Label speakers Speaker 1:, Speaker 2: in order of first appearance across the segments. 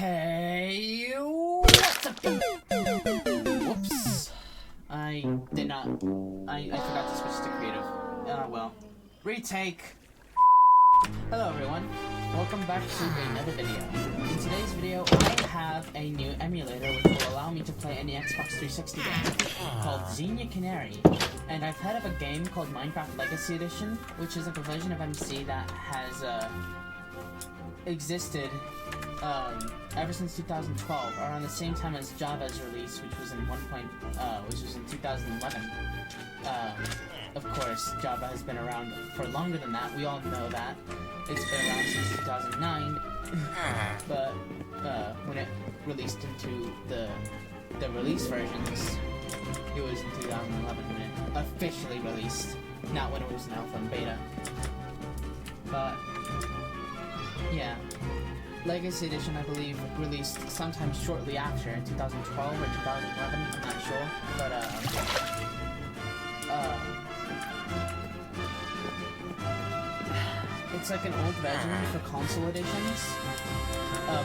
Speaker 1: Okay, what's up? Whoops. I did not. I forgot to switch to creative. Well. Retake. Hello everyone. Welcome back to another video. In today's video, I have a new emulator which will allow me to play any Xbox 360 game called Xenia Canary. And I've heard of a game called Minecraft Legacy Edition, which is like a version of MC that has existed ever since 2012, around the same time as Java's release, which was in 2011. Of course, Java has been around for longer than that. We all know that. It's been around since 2009, but when it released into the release versions, it was in 2011 when it officially released, not when it was in alpha and beta. But yeah, Legacy Edition, I believe, released sometime shortly after, in 2012 or 2011, I'm not sure, but it's like an old version for console editions,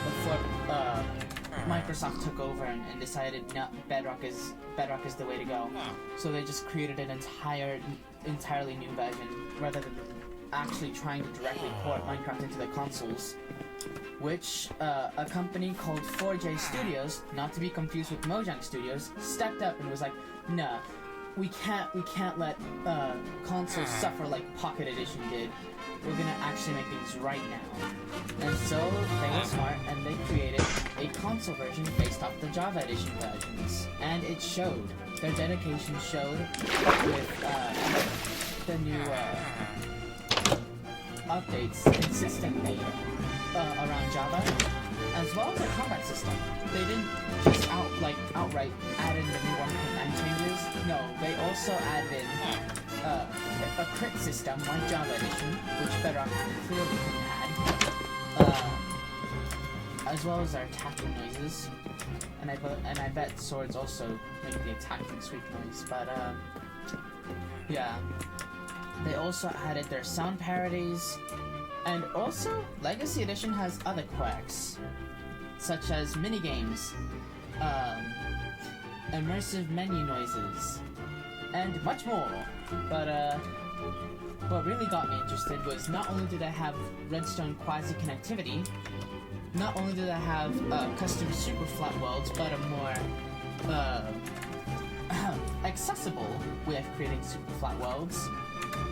Speaker 1: before Microsoft took over and decided Bedrock is the way to go. So they just created an entirely new version, rather than actually trying to directly port Minecraft into the consoles, which a company called 4J Studios, not to be confused with Mojang Studios, stepped up and was like, nah, we can't let consoles suffer like Pocket Edition did. We're gonna actually make things right now. And so they were smart and they created a console version based off the Java Edition versions, and it showed. Their dedication showed with the new updates consistently around Java, as well as the combat system. They didn't just outright add in the new 1.9 changes. No, they also added in a crit system like Java Edition, which Bedrock clearly couldn't add, as well as their attacking noises. And I bet swords also make the attacking sweep noise. But yeah. They also added their sound parodies, and also Legacy Edition has other quirks, such as minigames, immersive menu noises, and much more. But what really got me interested was not only did I have Redstone quasi-connectivity, not only did I have custom super flat worlds, but a more accessible way of creating super flat worlds.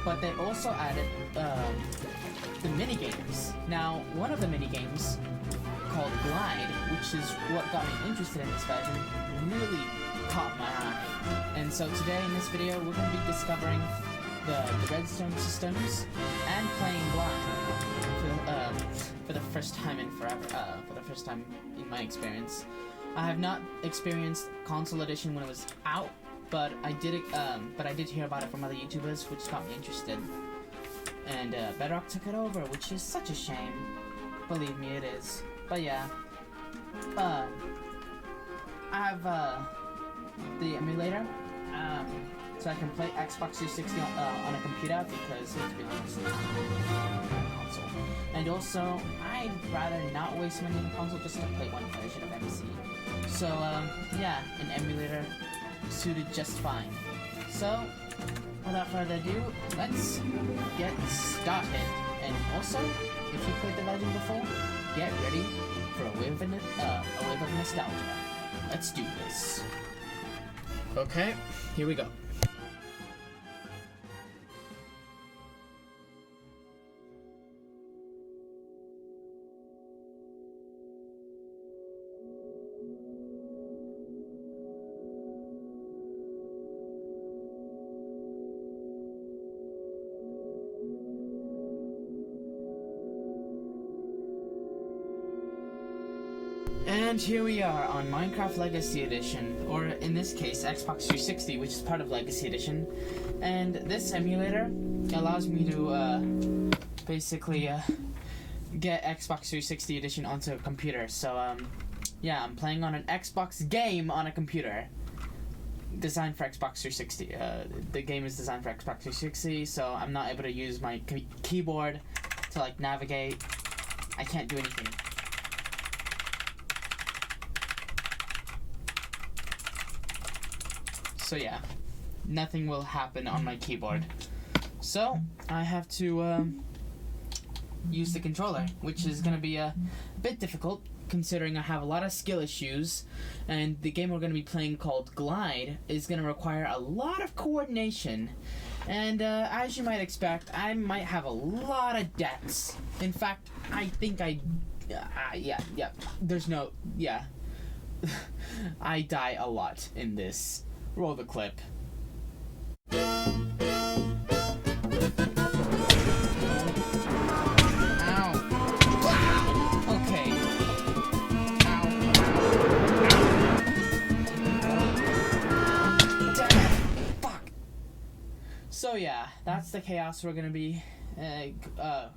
Speaker 1: But they also added the minigames. Now, one of the minigames, called Glide, which is what got me interested in this version, really caught my eye. And so today in this video, we're going to be discovering the Redstone systems and playing Glide for the first time in forever. For the first time in my experience. I have not experienced Console Edition when it was out, but I did hear about it from other YouTubers, which got me interested. And Bedrock took it over, which is such a shame. Believe me, it is. But yeah, I have the emulator, so I can play Xbox 360 on a computer, because, to be honest, it's console. And also, I'd rather not waste money on console just to play one version of MC. So yeah, an emulator suited just fine. So, without further ado, let's get started. And also, if you played the version before, get ready for a wave of nostalgia. Let's do this. Okay, here we go. And here we are on Minecraft Legacy Edition, or in this case, Xbox 360, which is part of Legacy Edition. And this emulator allows me to basically get Xbox 360 Edition onto a computer. So yeah, I'm playing on an Xbox game on a computer designed for Xbox 360. The game is designed for Xbox 360, so I'm not able to use my keyboard to like navigate. I can't do anything. So yeah, nothing will happen on my keyboard. So I have to use the controller, which is going to be a bit difficult considering I have a lot of skill issues, and the game we're going to be playing called Glide is going to require a lot of coordination. And as you might expect, I might have a lot of deaths. In fact, I think I die a lot in this. Roll the clip. So yeah, that's the chaos we're gonna be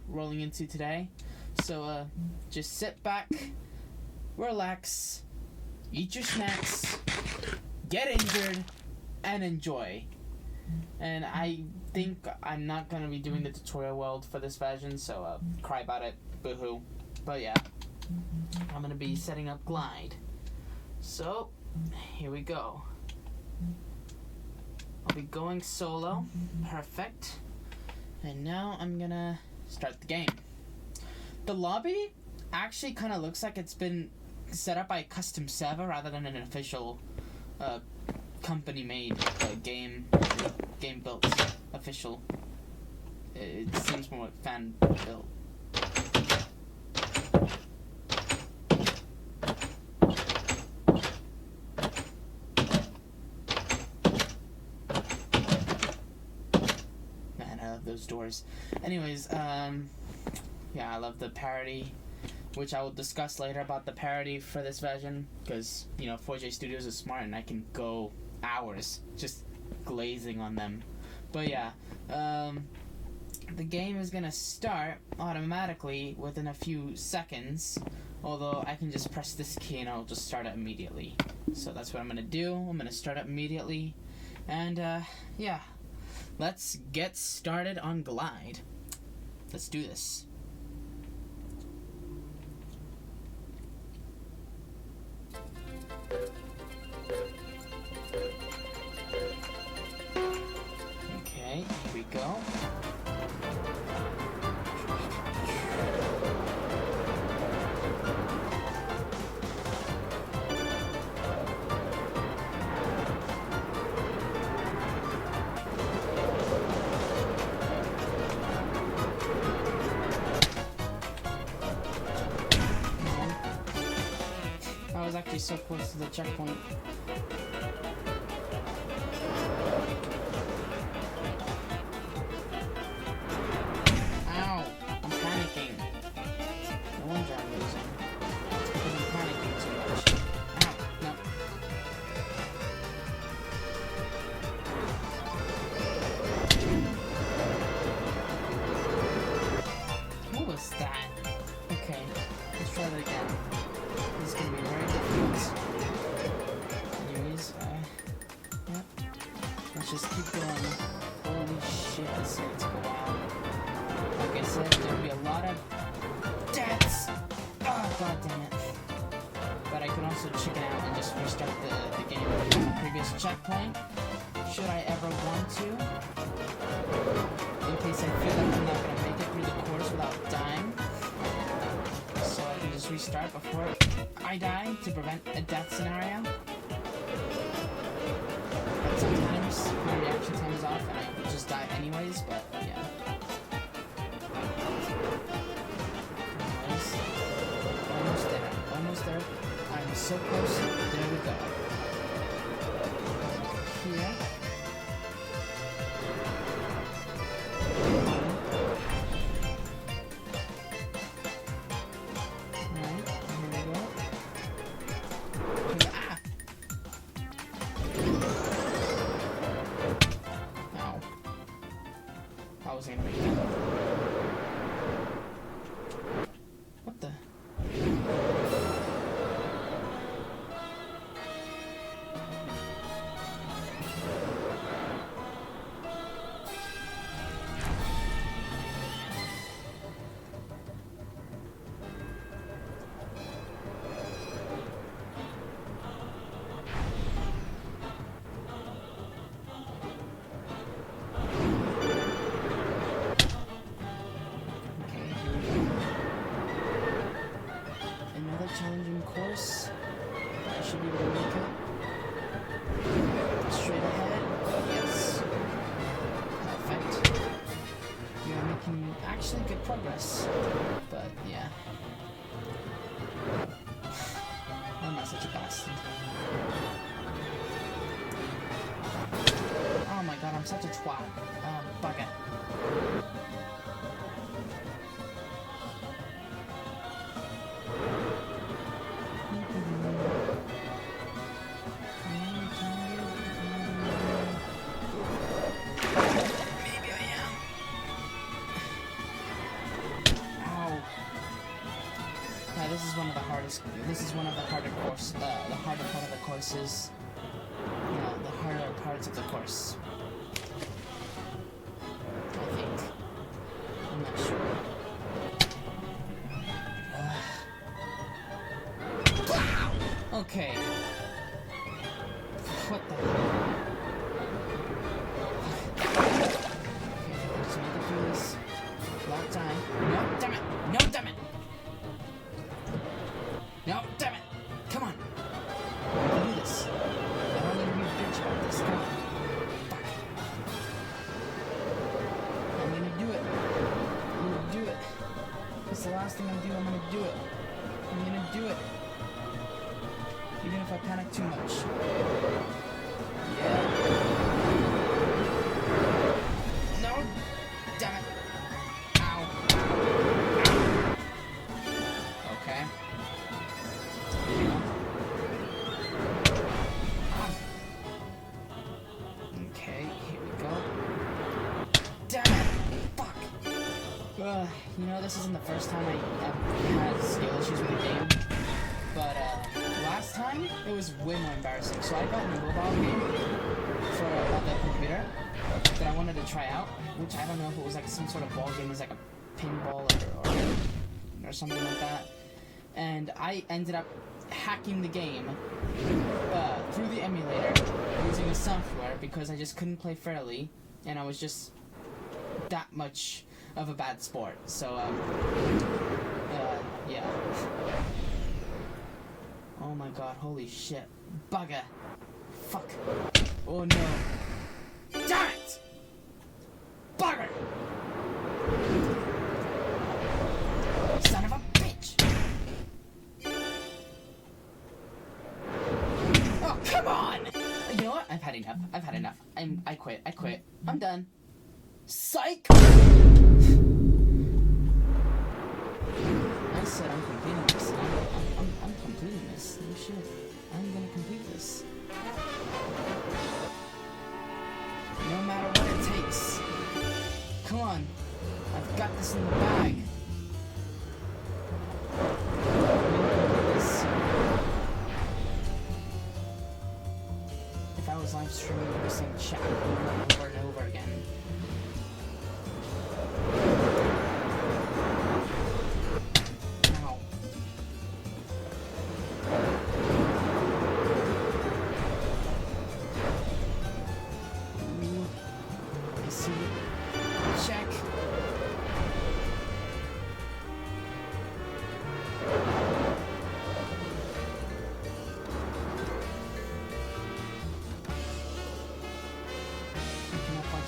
Speaker 1: rolling into today. So just sit back, relax, eat your snacks, get injured, and enjoy. And I think I'm not gonna be doing the tutorial world for this version, so cry about it, boohoo. But yeah, I'm gonna be setting up Glide. So here we go. I'll be going solo. Perfect. And now I'm gonna start the game. The lobby actually kind of looks like it's been set up by a custom server rather than an official company-made game built official. It seems more fan built. Those doors. Anyways, yeah, I love the parody, which I will discuss later about the parody for this version, because, you know, 4J Studios is smart and I can go hours just glazing on them. But yeah, the game is gonna start automatically within a few seconds, although I can just press this key and I'll just start it immediately. So that's what I'm gonna do. I'm gonna start it immediately, and yeah. Let's get started on Glide. Let's do this. Okay, here we go. I was actually so close to the checkpoint. Ow! I'm panicking. No wonder I'm losing. It's because I'm panicking too much. Ow! No. What was that? Okay, let's try that again. This is gonna be very difficult. Anyways, yeah. Let's just keep going. Holy shit, this is going to go on. Like I said, there'll be a lot of deaths. Oh, god damn it. But I could also chicken out and just restart the game from the previous checkpoint, should I ever want to. In case I feel like I'm not gonna make it through the course without dying. So I can just restart before I die to prevent a death scenario. But sometimes my reaction time is off and I just die anyways, but yeah. Anyways, almost there, almost there. I'm so close. There we go. Here. challenging course. I should be able to make it. Straight ahead. Yes. Perfect. We are making actually good progress. But yeah. I'm not such a bastard. Oh my god, I'm such a twat. Bugger. Maybe I am. Ow. Yeah, this is one of the hardest. This is one of the harder course. The harder part of the courses. Yeah, the harder parts of the course. I think. I'm not sure. Okay. What the hell? Okay, just make it through this. Long time. No, damn it! No, damn it! No, damn it! Come on! I can do this. I don't need to be a bitch about this. Come on. Fuck. I'm gonna do it. I'm gonna do it. It's the last thing I do. I'm gonna do it. I'm gonna do it. Even if I panic too much. Yeah. No! Damn it! Ow! Okay. Okay, here we go. Damn it! Fuck! You know, this isn't the first time I've had skill issues with the game. But, last time, it was way more embarrassing. So I got a mobile game for the computer that I wanted to try out, which I don't know if it was like some sort of ball game, it was like a pinball or something like that. And I ended up hacking the game through the emulator using a software because I just couldn't play fairly, and I was just that much of a bad sport. So, yeah. Oh my god, holy shit. Bugger. Fuck. Oh no. Damn it! Bugger! Son of a bitch! Oh, come on! You know what? I've had enough. I've had enough. I quit. I quit. I'm done. Psych! I said I'm completing this. I'm completing this. Oh shit. I'm gonna complete this. No matter what it takes. Come on. I've got this in the bag. If I was live streaming the same chat over and over again. Check.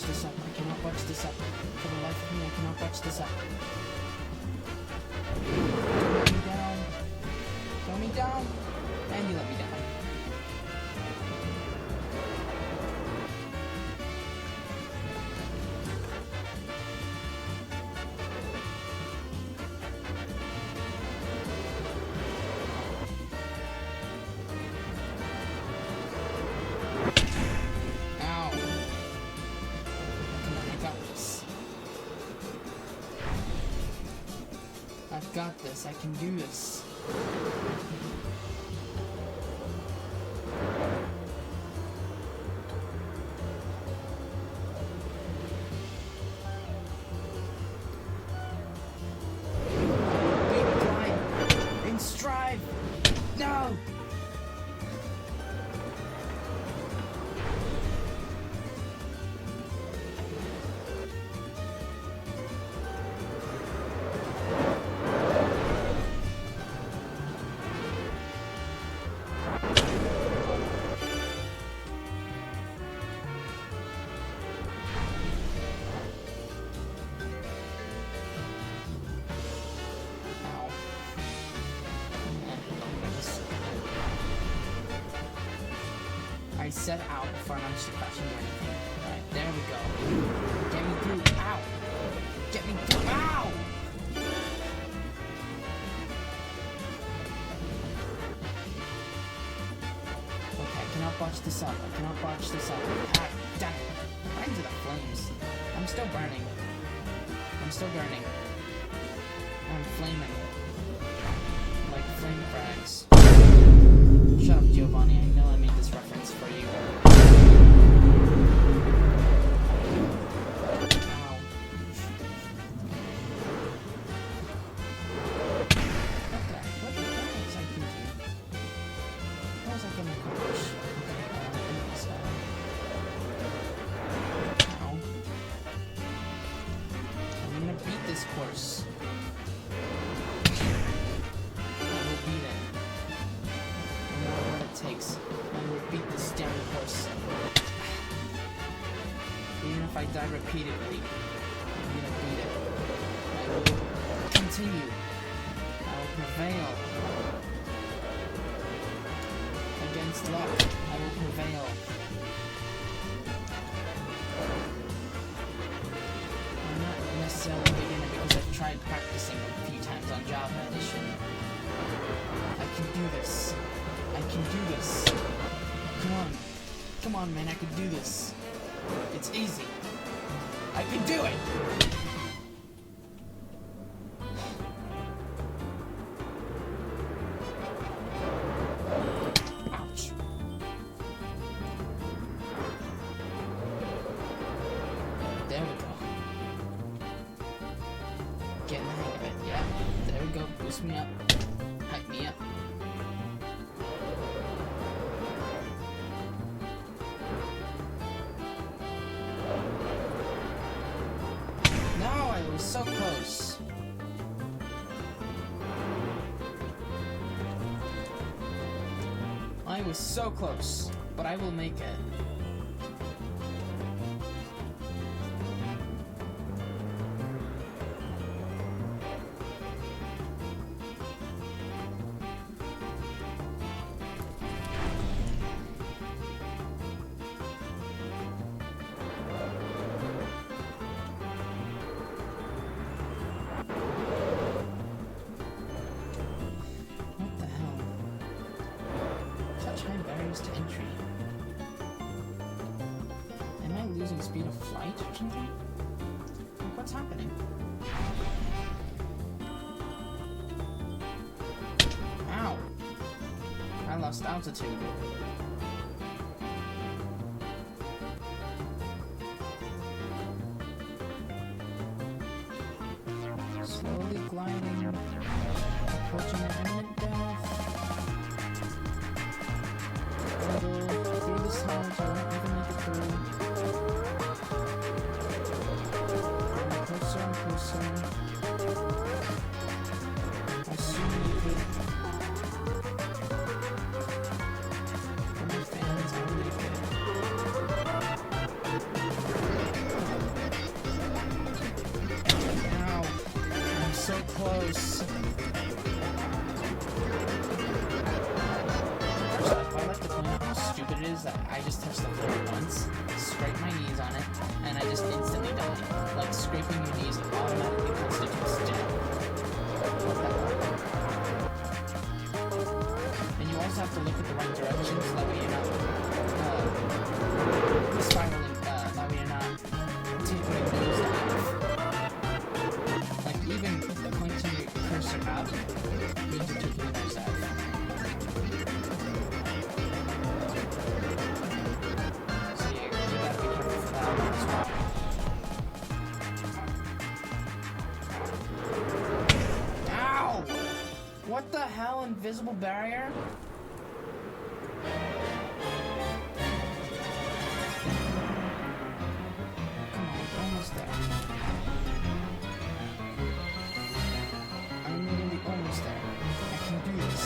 Speaker 1: This up. I cannot watch this up. For the life of me, I cannot watch this up. Throw me down. Throw me down. And you let me down. I've got this. I can do this. Big climb. In strive. No. I set out for an crashing or anything. Alright, there we go. Get me through. Ow! Get me through. Ow! Okay, I cannot botch this up. I cannot botch this up. Ah, damn it. Right into the flames. I'm still burning. I'm still burning. I'm flaming. Like flame frags. Shut up, Giovanni. I know I made this reference for you. Ow. What was I thinking? What was I gonna accomplish? Okay, anyways, ow. I'm gonna beat this course. Takes. I'm gonna beat this damn course. Even if I die repeatedly, I'm gonna beat it. I will continue. I will prevail. Against luck, I will prevail. I'm not necessarily a beginner because I've tried practicing a few times on Java Edition. I can do this. I can do this. Come on. Come on, man, I can do this. It's easy. I can do it! Ouch. There we go. Getting the hang of it, yeah. There we go. Boost me up. Hype me up. So close. I was so close, but I will make it. To entry. Am I losing speed of flight or something? Like, what's happening? Ow! I lost altitude. Slowly gliding, approaching an imminent death. Through this tunnel, I won't even make it through. Closer and closer. I soon make it. For my fans, I'll make it. Ow! I'm so close. Stupid it is that I just touched the floor once, scraped my knees on it, and I just instantly died. Like, scraping your knees automatically constitutes death. What the hell? And you also have to look at the right direction so that way you're not spiraling, that way you're not taking a nose dive. Like, even pointing your cursor out means you're taking a nose dive. What the hell, invisible barrier? Come on, almost there. I'm literally almost there. I can do this.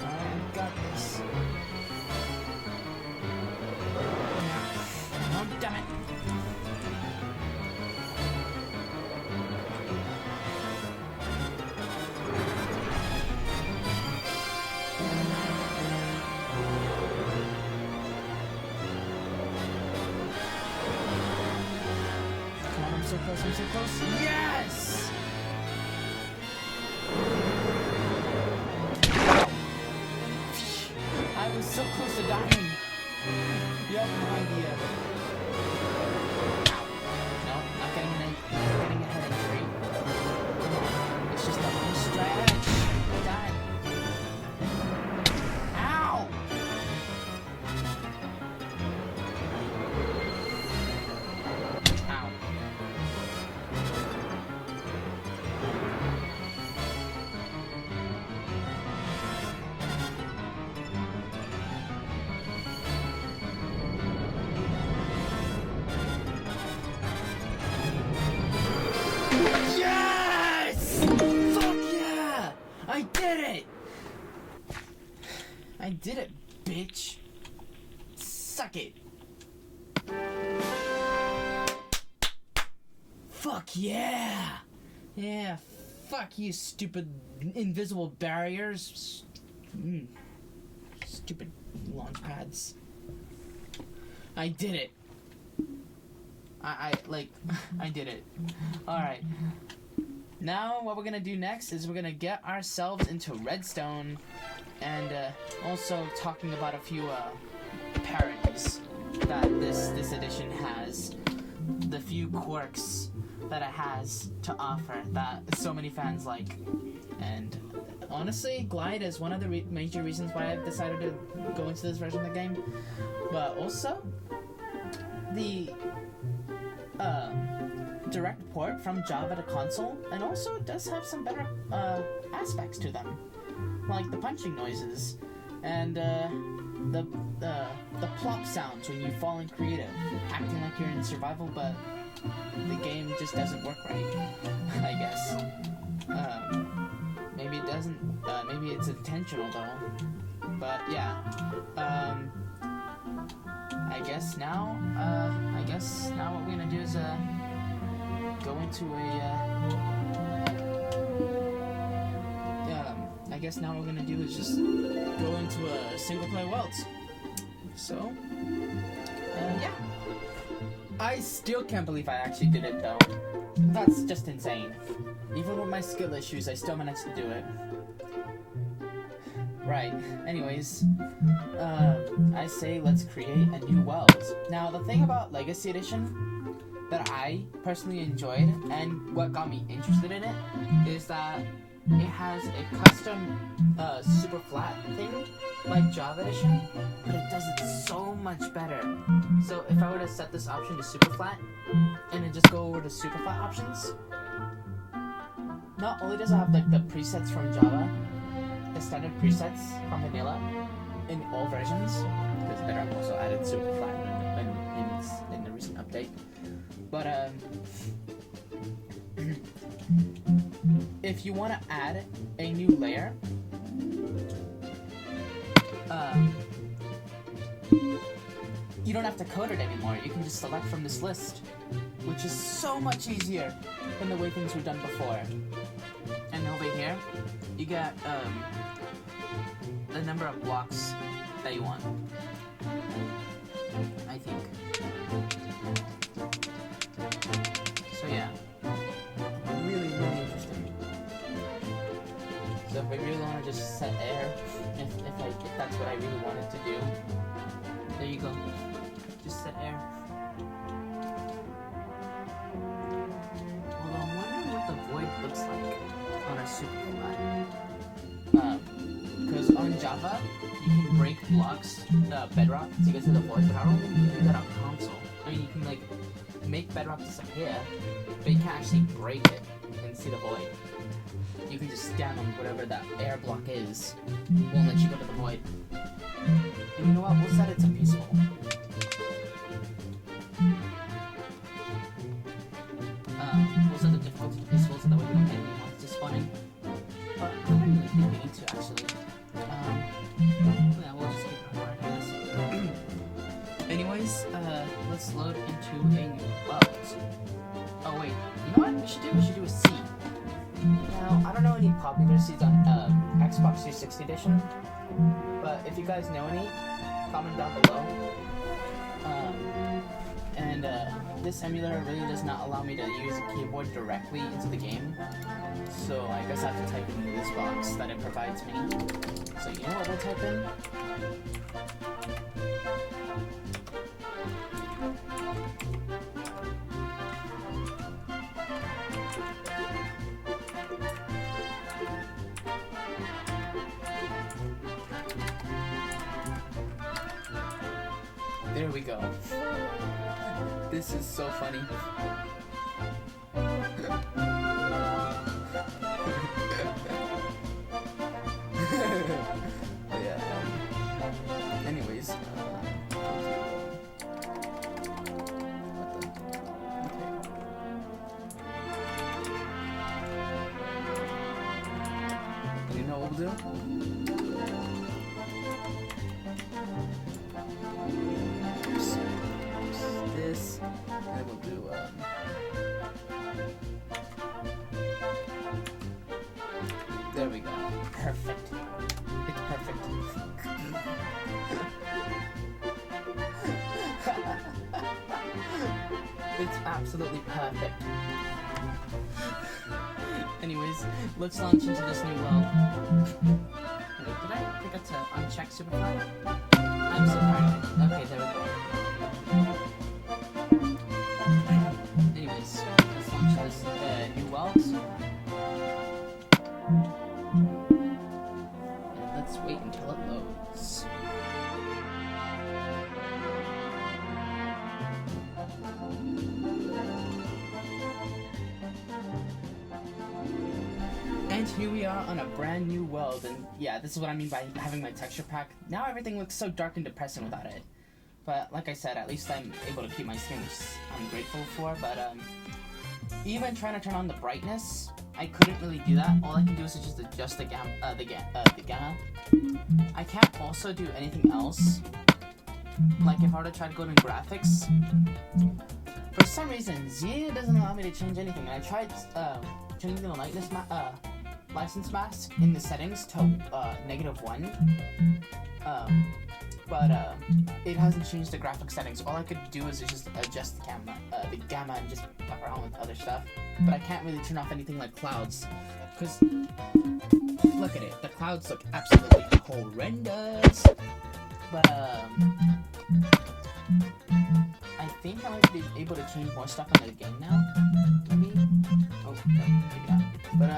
Speaker 1: Alright, I've got this. Oh, damn it. close, I'm so close. Yes! I was so close to dying. You have no idea. Ow. No, not getting a head injury. Come on. It's just a long stretch. Die. Ow! Ow. Yes! Fuck yeah! I did it! I did it, bitch. Suck it. Fuck yeah! Yeah, fuck you, stupid invisible barriers. Stupid launch pads. I did it. I did it. Alright. Now, what we're gonna do next is we're gonna get ourselves into Redstone and also talking about a few parodies that this edition has. The few quirks that it has to offer that so many fans like. And honestly, Glide is one of the major reasons why I've decided to go into this version of the game. But also, the direct port from Java to console, and also it does have some better aspects to them, like the punching noises and the plop sounds when you fall in creative, acting like you're in survival, but the game just doesn't work right. I guess. Maybe it doesn't. Maybe it's intentional though. But yeah. I guess now what we're gonna do is go into I guess now what we're gonna do is just go into a single player world. So yeah. I still can't believe I actually did it though. That's just insane. Even with my skill issues, I still managed to do it. Right, anyways, I say let's create a new world. Now, the thing about Legacy Edition that I personally enjoyed, and what got me interested in it, is that it has a custom super flat thing, like Java Edition, but it does it so much better. So if I were to set this option to super flat, and then just go over to super flat options, not only does it have like the presets from Java, the standard presets from vanilla in all versions, because Bedrock also added super flat in the recent update. But if you want to add a new layer, you don't have to code it anymore. You can just select from this list, which is so much easier than the way things were done before. And over here, you got the number of blocks that you want, I think. So yeah, really interesting. So if I really want to just set air, if that's what I really wanted to do, there you go. Just set air. Although I'm wondering what the void looks like on a super flat. Because on Java, you can break blocks, bedrock, to get to the void, but I don't think you can do that on console. I mean, you can like make bedrock disappear, but you can't actually break it and see the void. You can just stand on whatever that air block is. It won't let you go to the void. And you know what? We'll set it to peaceful. We'll set the difficulty to peaceful so that way we don't get any monsters spawning. But I don't really think we need to actually. Yeah, we'll just keep it on hard, I guess. Anyways, let's load into a new world. Oh wait, you know what we should do? We should do a seed. Now, I don't know any popular seeds on Xbox 360 edition, but if you guys know any, comment down below. and this emulator really does not allow me to use a keyboard directly into the game, so I guess I have to type in this box that it provides me. So you know what we'll type in? There we go. This is so funny. Oh, yeah. Anyways. You know what we'll do? This, and then we'll do there we go. Perfect. It's perfect. It's absolutely perfect. Anyways, let's launch into this new world. Wait, did I forget to uncheck Superfly? I'm so tired. Okay, there we go. Anyways, let's launch this new world. And let's wait until it loads. And here we are on a brand new world, and yeah, this is what I mean by having my texture pack. Now everything looks so dark and depressing without it. But like I said, at least I'm able to keep my skin, which I'm grateful for. But even trying to turn on the brightness, I couldn't really do that. All I can do is just adjust the gamma. I can't also do anything else. Like if I were to try to go to graphics, for some reason Zia doesn't allow me to change anything. And I tried changing the lightness license mask in the settings to -1. But it hasn't changed the graphic settings. All I could do is just adjust the gamma and just fuck around with other stuff. But I can't really turn off anything like clouds, because look at it, the clouds look absolutely horrendous. But I think I might be able to change more stuff in the game now. Maybe. Oh no, maybe not. But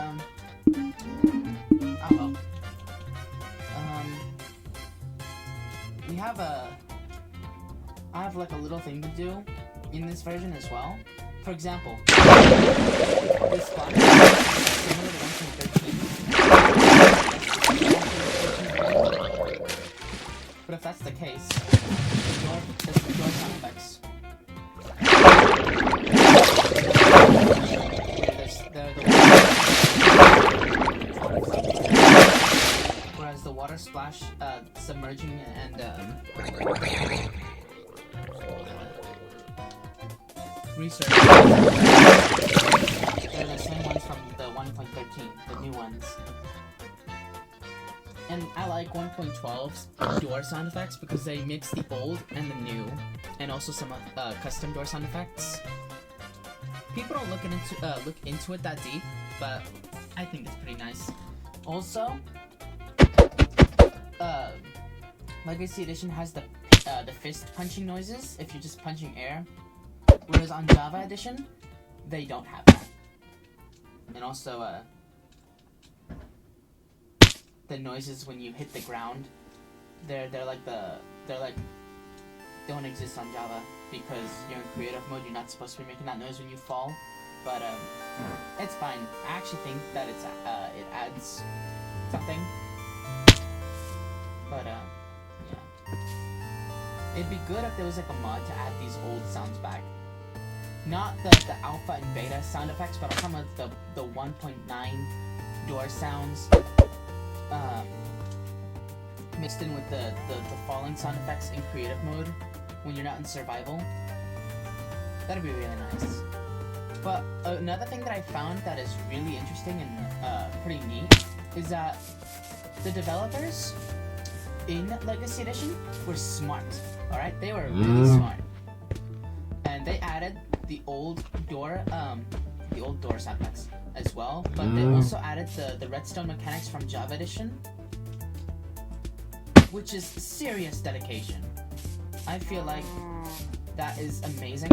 Speaker 1: oh well. We have I have like a little thing to do in this version as well. For example, this spot is similar to 1.13. But if that's the case, the door sound effects. Whereas the water splash, submerging, and research, they're the same ones from the 1.13, the new ones. And I like 1.12's door sound effects because they mix the old and the new, and also some custom door sound effects. People don't look into it that deep, but I think it's pretty nice. Also, Legacy Edition has the fist punching noises if you're just punching air, whereas on Java Edition, they don't have that. And also, the noises when you hit the ground, they don't exist on Java because you're in creative mode. You're not supposed to be making that noise when you fall, but it's fine. I actually think that it adds something. But yeah, it'd be good if there was like a mod to add these old sounds back. Not the alpha and beta sound effects, but I'm talking about the 1.9 door sounds. Mixed in with the falling sound effects in creative mode when you're not in survival. That'd be really nice. But another thing that I found that is really interesting and pretty neat is that the developers in Legacy Edition were smart. Alright? They were really smart. And added the old door sound effects as well, but they also added the redstone mechanics from Java Edition, which is serious dedication. I feel like that is amazing,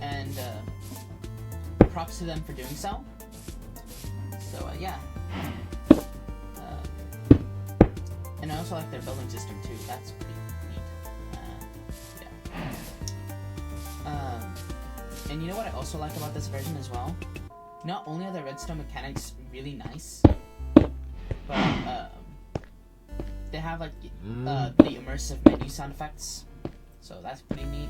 Speaker 1: and props to them for doing so. So yeah. And I also like their building system too. That's pretty neat. Yeah. And you know what I also like about this version as well? Not only are the redstone mechanics really nice, but they have like the immersive menu sound effects, so that's pretty neat.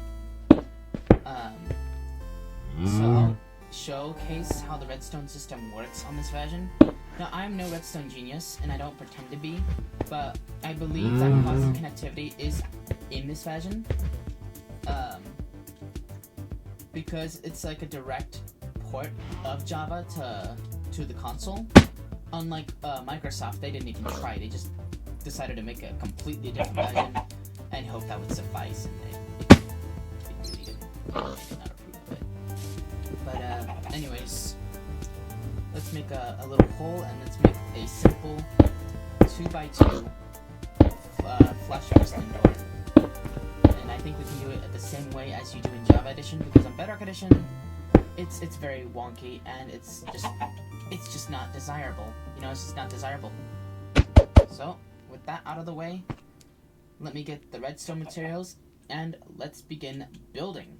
Speaker 1: So I'll showcase how the redstone system works on this version. Now, I'm no redstone genius, and I don't pretend to be, but I believe that constant connectivity is in this version, because it's like a direct port of Java to the console. Unlike Microsoft, they didn't even try. They just decided to make a completely different version and hope that would suffice, and they really did not approve of it. But anyways, let's make a little hole, and let's make a simple 2x2 flush piston door. And I think we can do it the same way as you do in Java Edition, because on Bedrock Edition, it's very wonky, and it's just not desirable. You know, it's just not desirable. So, with that out of the way, let me get the redstone materials, and let's begin building.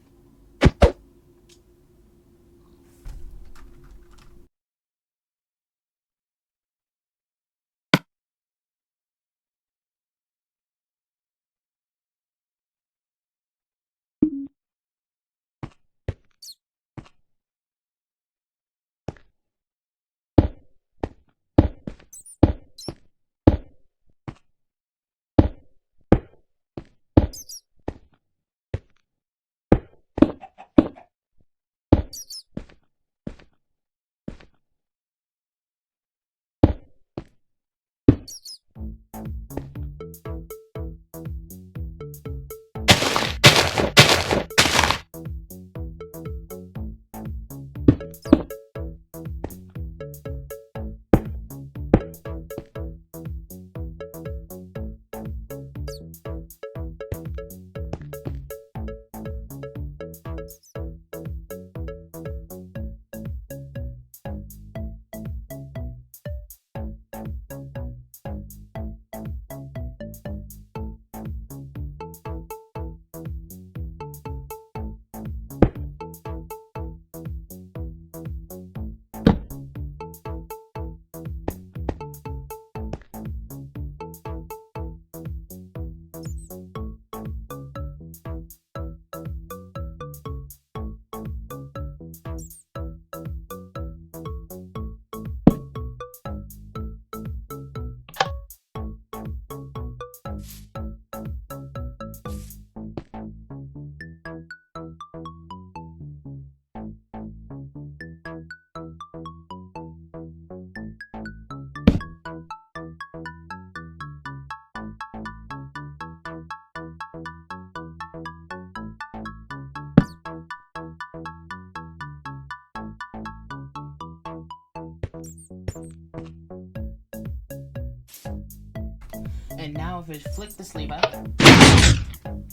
Speaker 1: And now if we flick this lever,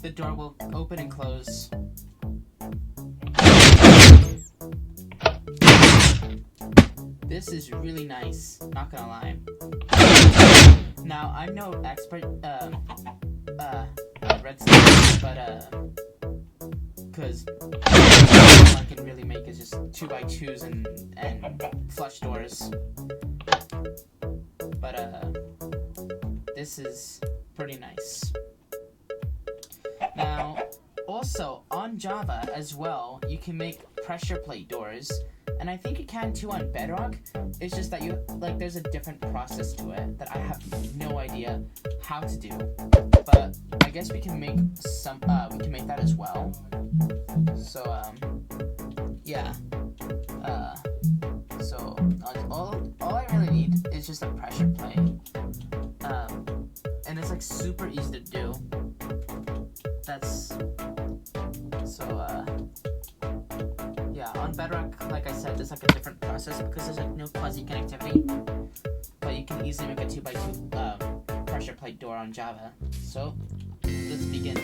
Speaker 1: the door will open and close. This is really nice, not gonna lie. Now, I'm no expert, redstone, but, cause all I can really make is just 2x2s and flush doors. But, this is pretty nice. Now, also, on Java as well, you can make pressure plate doors, and I think you can too on Bedrock. It's just that there's a different process to it that I have no idea how to do. But I guess we can make that as well. So, yeah. So, all I really need is just a pressure plate. And it's like super easy to do. that there's like a different process because there's like no fuzzy connectivity, but you can easily make a 2x2 pressure plate door on Java. So let's begin.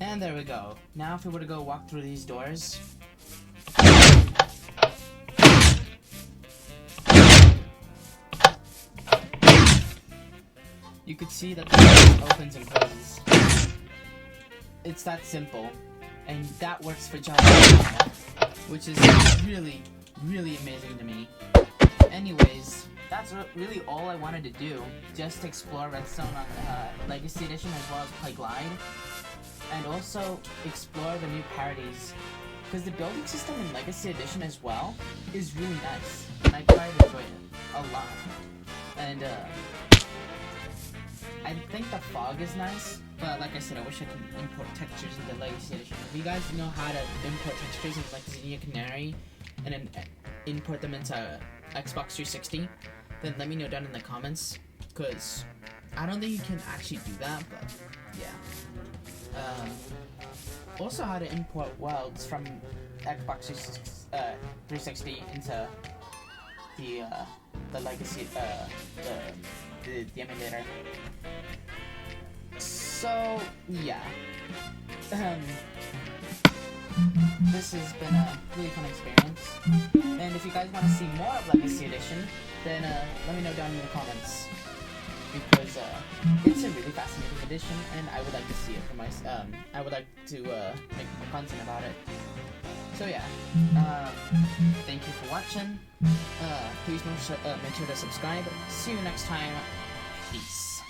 Speaker 1: And there we go. Now if we were to go walk through these doors, you could see that the door opens and closes. It's that simple, and that works for Java, which is really, really amazing to me. Anyways, that's really all I wanted to do, just explore Redstone on Legacy Edition as well as play Glide, and also explore the new parodies, because the building system in Legacy Edition as well is really nice, and I quite enjoy it a lot. And I think the fog is nice, but like I said, I wish I could import textures in the Legacy Edition. If you guys know how to import textures in like Xenia Canary and then import them into Xbox 360, then let me know down in the comments, because I don't think you can actually do that, but yeah. Also how to import worlds from Xbox 360 into the Legacy, the emulator. So yeah, this has been a really fun experience, and if you guys want to see more of Legacy Edition, then let me know down in the comments, because it's a really fascinating edition, and I would like to see it for myself. I would like to make more content about it. So yeah, thank you for watching. Please make sure to subscribe. See you next time. Peace.